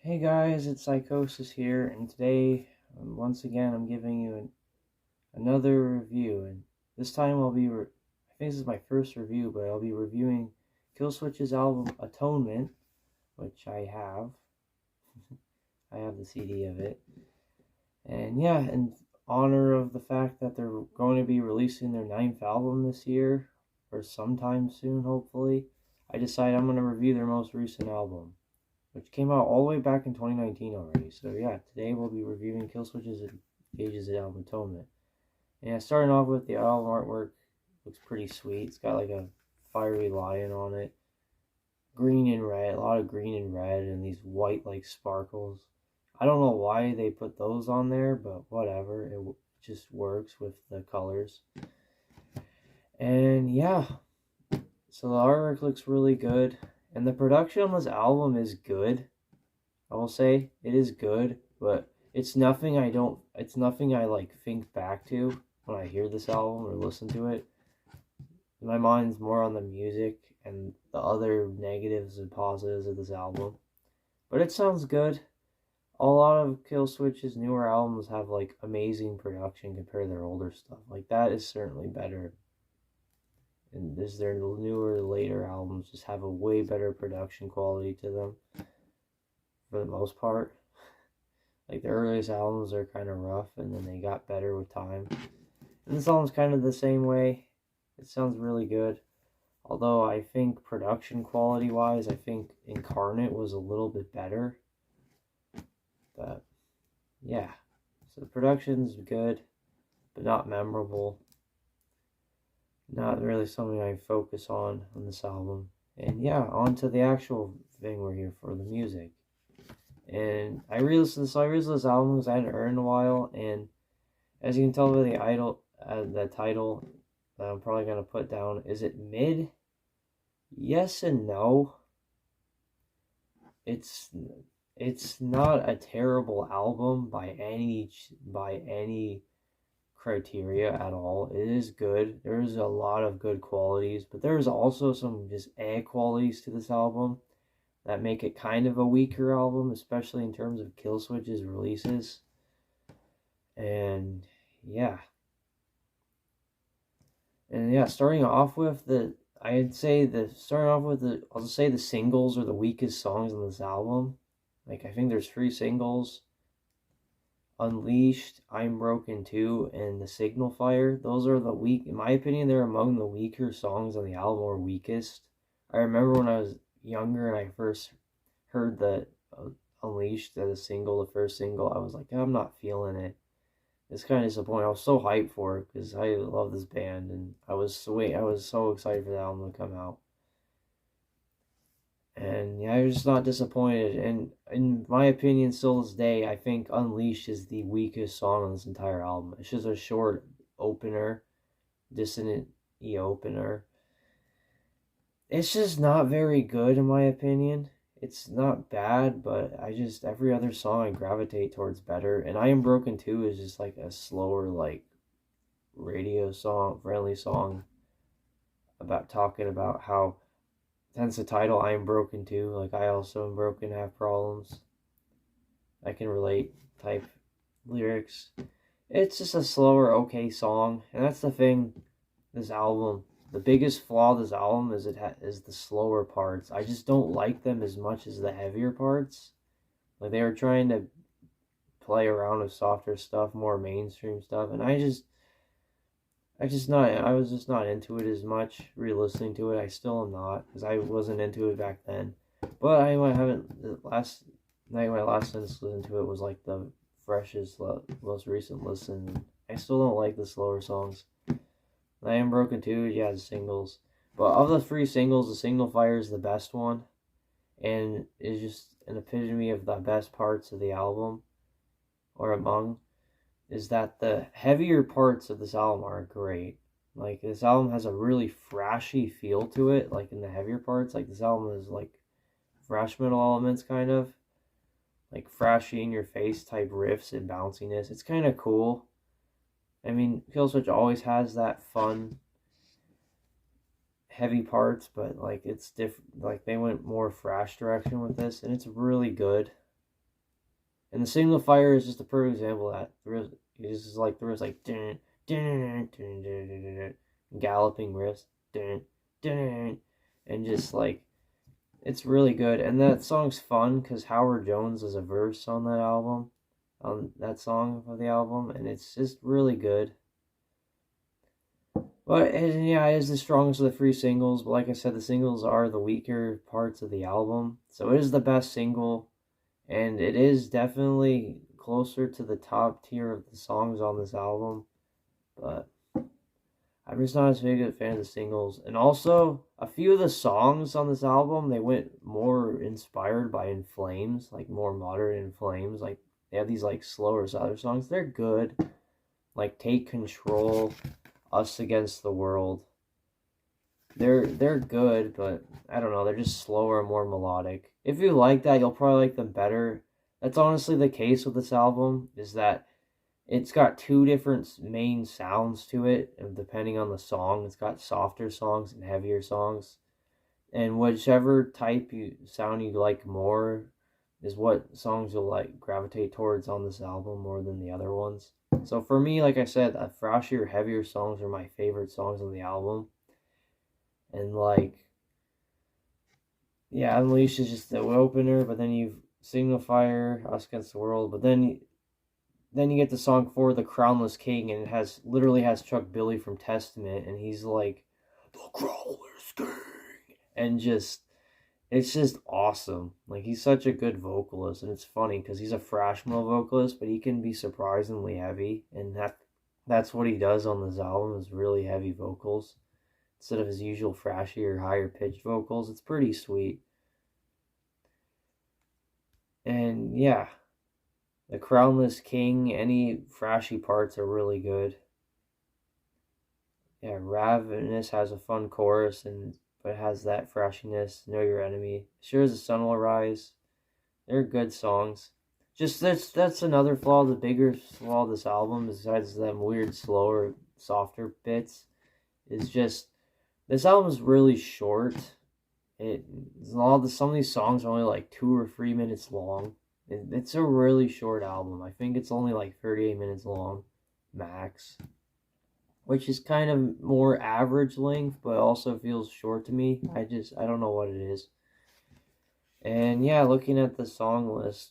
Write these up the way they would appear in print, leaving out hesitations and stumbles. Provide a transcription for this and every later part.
Hey guys, it's Psychosis here, and today, once again, I'm giving you another review, and this time I think this is my first review, but I'll be reviewing Killswitch's album Atonement, which I have. I have the CD of it, and yeah, in honor of the fact that they're going to be releasing their 9th album this year, or sometime soon, hopefully, I decided I'm going to review their most recent album, which came out all the way back in 2019 already. So yeah, today we'll be reviewing Killswitch's Engage's album Atonement. And starting off with the album artwork, looks pretty sweet. It's got like a fiery lion on it, green and red, a lot of green and red, and these white like sparkles. I don't know why they put those on there, but whatever. It just works with the colors. And yeah, so the artwork looks really good. And the production on this album is good. I will say it is good, but it's nothing I like think back to when I hear this album or listen to it. My mind's more on the music and the other negatives and positives of this album. But it sounds good. A lot of Killswitch's newer albums have like amazing production compared to their older stuff. Like that is certainly better. And their newer, later albums just have a way better production quality to them for the most part. Like the earliest albums are kind of rough, and then they got better with time. And this album's kind of the same way. It sounds really good. Although I think production quality wise, I think Incarnate was a little bit better. But yeah, so the production's good, but not memorable. Not really something I focus on this album. And yeah, on to the actual thing we're here for, the music. And I re-listened to this album because I hadn't heard in a while, and as you can tell by the title that I'm probably gonna put down, is it mid? Yes and no. It's not a terrible album by any criteria at all. It is good. There's a lot of good qualities, but there's also some just qualities to this album that make it kind of a weaker album, especially in terms of Killswitch's releases. And yeah. And yeah, I'll just say the singles are the weakest songs on this album. Like, I think there's 3 singles. Unleashed, I'm Broken Too, and The Signal Fire. Those are in my opinion, they're among the weaker songs on the album, or weakest. I remember when I was younger and I first heard the Unleashed as a single, the first single, I was like, I'm not feeling it. It's kind of disappointing. I was so hyped for it because I love this band, and I was so excited for the album to come out. And yeah, I was just not disappointed. And in my opinion, still this day, I think Unleashed is the weakest song on this entire album. It's just a short opener, dissonant opener. It's just not very good in my opinion. It's not bad, but every other song I gravitate towards better. And I Am Broken Too is just like a slower, like radio song, friendly song about talking about how, hence the title, I Am Broken Too. Like, I also am broken, have problems. I can relate type lyrics. It's just a slower, okay song. And that's the thing, this album. The biggest flaw of this album is is the slower parts. I just don't like them as much as the heavier parts. Like, they were trying to play around with softer stuff, more mainstream stuff. And I was just not into it as much re-listening to it. I still am not, because I wasn't into it back then. But the last night when I last listened to it was like the freshest, most recent listen. I still don't like the slower songs. I Am Broken Too, yeah, the singles. But of the 3 singles, The Signal Fire is the best one. And is just an epitome of the best parts of the album, or among. Is that the heavier parts of this album are great. Like, this album has a really thrashy feel to it, like in the heavier parts. Like, this album is like thrash metal elements, kind of. Like thrashy in your face type riffs and bounciness. It's kind of cool. I mean, Killswitch always has that fun, heavy parts, but like it's different. Like, they went more thrash direction with this, and it's really good. And the Signal Fire is just a perfect example of that. The riff, it's just like the riff's like dun, dun, dun, dun, dun, dun, dun, galloping riffs, dun, dun, and just like it's really good. And that song's fun because Howard Jones is a verse on that album, on that song of the album, and it's just really good. But and yeah, it is the strongest of the three singles. But like I said, the singles are the weaker parts of the album, so it is the best single. And it is definitely closer to the top tier of the songs on this album. But I'm just not as big a fan of the singles. And also, a few of the songs on this album, they went more inspired by In Flames, like more modern In Flames. Like, they have these, like, slower other songs. They're good. Like, Take Control, Us Against the World. They're good, but I don't know, they're just slower and more melodic. If you like that, you'll probably like them better. That's honestly the case with this album, is that it's got two different main sounds to it, and depending on the song. It's got softer songs and heavier songs. And whichever type you sound you like more is what songs you'll like gravitate towards on this album more than the other ones. So for me, like I said, the thrashier, heavier songs are my favorite songs on the album. And like, yeah, Unleashed is just the opener, but then you've Signal Fire, Us Against the World, but then you get the song For the Crownless King, and it literally has Chuck Billy from Testament, and he's like, the Crownless King, and it's just awesome. Like, he's such a good vocalist, and it's funny because he's a thrash metal vocalist, but he can be surprisingly heavy, and that's what he does on this album, is really heavy vocals instead of his usual thrashy or higher pitched vocals. It's pretty sweet. And yeah, the Crownless King, any thrashy parts are really good. Yeah, Ravenous has a fun chorus, but it has that thrashiness. Know Your Enemy. Sure as the Sun Will Rise. They're good songs. Just that's another flaw, the bigger flaw of this album, besides them weird, slower, softer bits, is just this album's really short. Some of these songs are only like 2 or 3 minutes long. It's a really short album. I think it's only like 38 minutes long, max. Which is kind of more average length, but also feels short to me. I don't know what it is. And yeah, looking at the song list,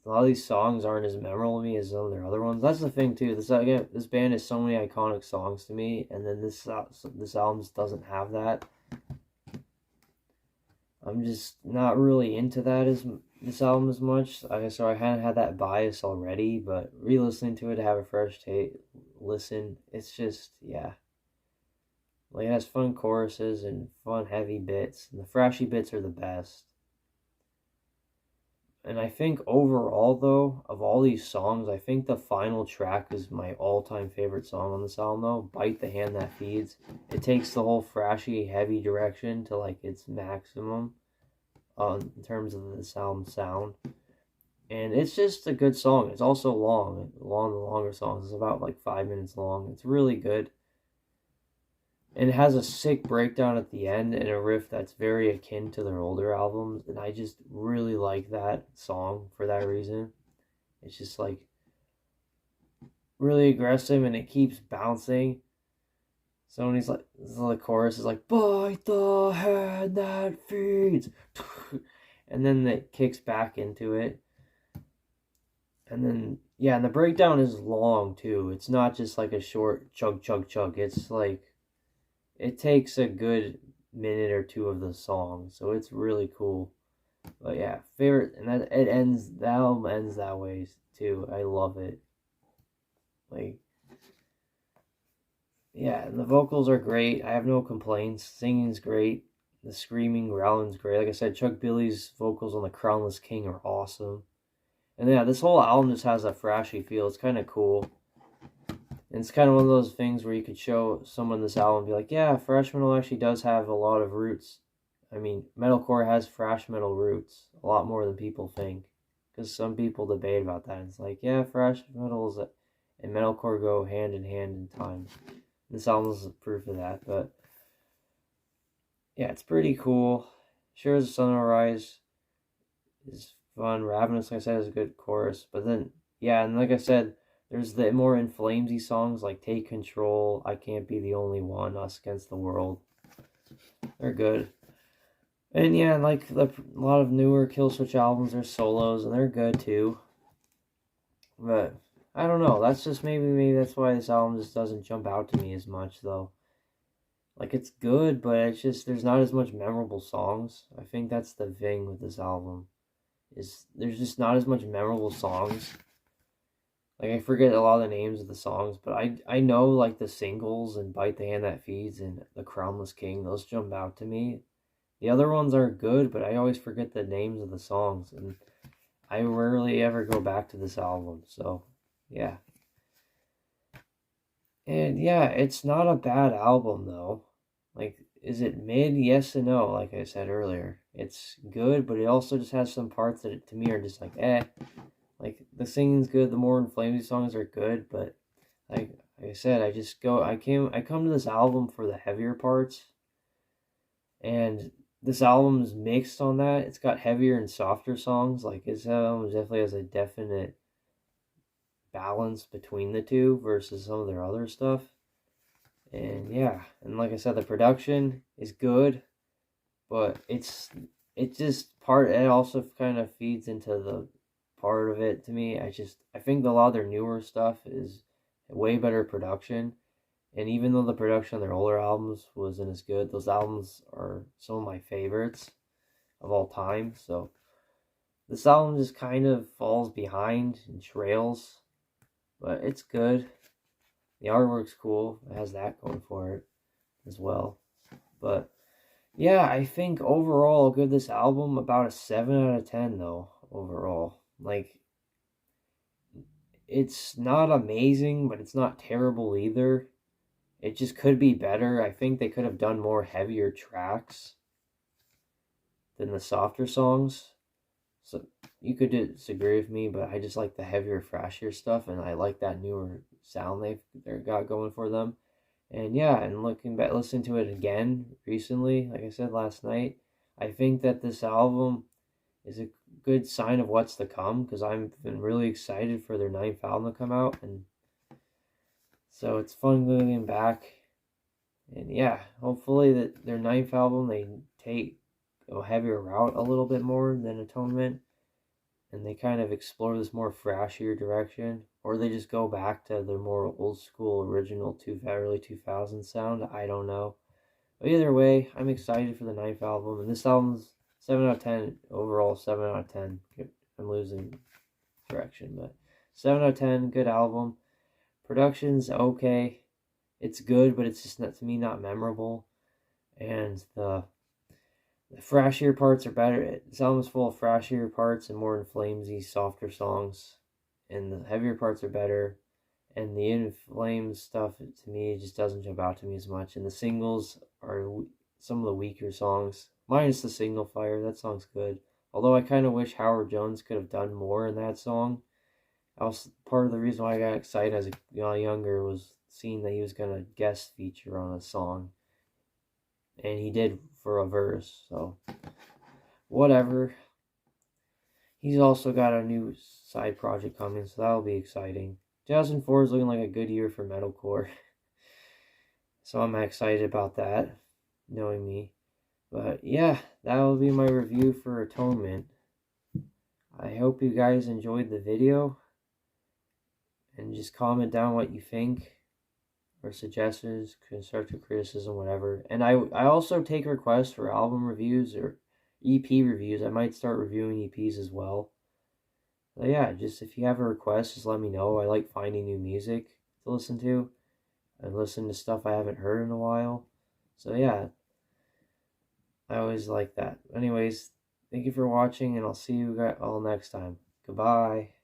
a lot of these songs aren't as memorable to me as some of their other ones. That's the thing too. This band has so many iconic songs to me, and then this album just doesn't have that. I'm just not really into this album as much. So I kind of had that bias already, but re-listening to it to have a fresh listen, it's just, yeah. Like, it has fun choruses and fun heavy bits, and the thrashy bits are the best. And I think overall, though, of all these songs, I think the final track is my all-time favorite song on this album, though. Bite the Hand That Feeds. It takes the whole thrashy, heavy direction to, like, its maximum in terms of this album sound. And it's just a good song. It's also long. The longer songs. It's about, like, 5 minutes long. It's really good. And it has a sick breakdown at the end and a riff that's very akin to their older albums. And I just really like that song for that reason. It's just like really aggressive and it keeps bouncing. So when the chorus is like, bite the hand that feeds. And then it kicks back into it. And then, yeah, and the breakdown is long too. It's not just like a short chug, chug, chug. It's like, it takes a good minute or two of the song, so it's really cool. But yeah, favorite, and the album ends that way too. I love it. Like, yeah, and the vocals are great. I have no complaints. Singing's great. The screaming, growling's great. Like I said, Chuck Billy's vocals on The Crownless King are awesome. And yeah, this whole album just has a thrashy feel. It's kind of cool. And it's kind of one of those things where you could show someone this album and be like, yeah, thrash metal actually does have a lot of roots. I mean, metalcore has thrash metal roots, a lot more than people think. Because some people debate about that. It's like, yeah, thrash metal and metalcore go hand in times. This album is proof of that. But yeah, it's pretty cool. Sure as the Sun Will Rise is fun. Ravenous, like I said, is a good chorus. But then, yeah, and like I said, there's the more In Flamesy songs like Take Control, I Can't Be the Only One, Us Against the World. They're good. And yeah, like a lot of newer Killswitch albums, there's solos, and they're good too. But I don't know. That's just maybe that's why this album just doesn't jump out to me as much, though. Like, it's good, but it's just there's not as much memorable songs. I think that's the thing with this album. Is there's just not as much memorable songs. Like, I forget a lot of the names of the songs, but I know, like, the singles and Bite the Hand That Feeds and The Crownless King, those jump out to me. The other ones are good, but I always forget the names of the songs, and I rarely ever go back to this album, so, yeah. And, yeah, it's not a bad album, though. Like, is it mid? Yes and no, like I said earlier. It's good, but it also just has some parts that, to me, are just like, eh. Like, the singing's good, the more inflaming songs are good, but like I said, I come to this album for the heavier parts, and this album is mixed on that. It's got heavier and softer songs. Like, this album definitely has a definite balance between the two versus some of their other stuff. And yeah, and like I said, the production is good, but it also kind of feeds into the part of it to me. I think a lot of their newer stuff is way better production, and even though the production on their older albums wasn't as good, those albums are some of my favorites of all time. So this album just kind of falls behind and trails, but it's good. The artwork's cool. It has that going for it as well. But yeah, I think overall I'll give this album about a 7 out of 10 though, overall. Like, it's not amazing, but it's not terrible either. It just could be better. I think they could have done more heavier tracks than the softer songs. So you could disagree with me, but I just like the heavier, thrashier stuff, and I like that newer sound they've got going for them. And yeah, and looking back, listening to it again recently, like I said last night, I think that this album is a good sign of what's to come, because I've been really excited for their 9th album to come out, and so it's fun looking back. And yeah, hopefully that their 9th album, they take a heavier route a little bit more than Atonement, and they kind of explore this more thrashier direction, or they just go back to their more old school original early 2000s sound. I don't know, but either way, I'm excited for the 9th album, and this album's 7 out of 10 overall. 7 out of 10. I'm losing direction, but 7 out of 10. Good album. Production's okay. It's good, but it's just not, to me, not memorable. And the thrashier parts are better. This album's full of thrashier parts and more inflamesy, softer songs. And the heavier parts are better. And the In Flames stuff, to me, it just doesn't jump out to me as much. And the singles are some of the weaker songs. Minus the Signal Fire, that song's good. Although I kind of wish Howard Jones could have done more in that song. That was part of the reason why I got excited as a younger, was seeing that he was going to guest feature on a song. And he did for a verse, so whatever. He's also got a new side project coming, so that'll be exciting. 2004 is looking like a good year for metalcore. So I'm excited about that, knowing me. But yeah, that will be my review for Atonement. I hope you guys enjoyed the video. And just comment down what you think, or suggestions, constructive criticism, whatever. And I also take requests for album reviews or EP reviews. I might start reviewing EPs as well. But yeah, just if you have a request, just let me know. I like finding new music to listen to and listen to stuff I haven't heard in a while. So yeah, I always like that. Anyways, thank you for watching, and I'll see you all next time. Goodbye.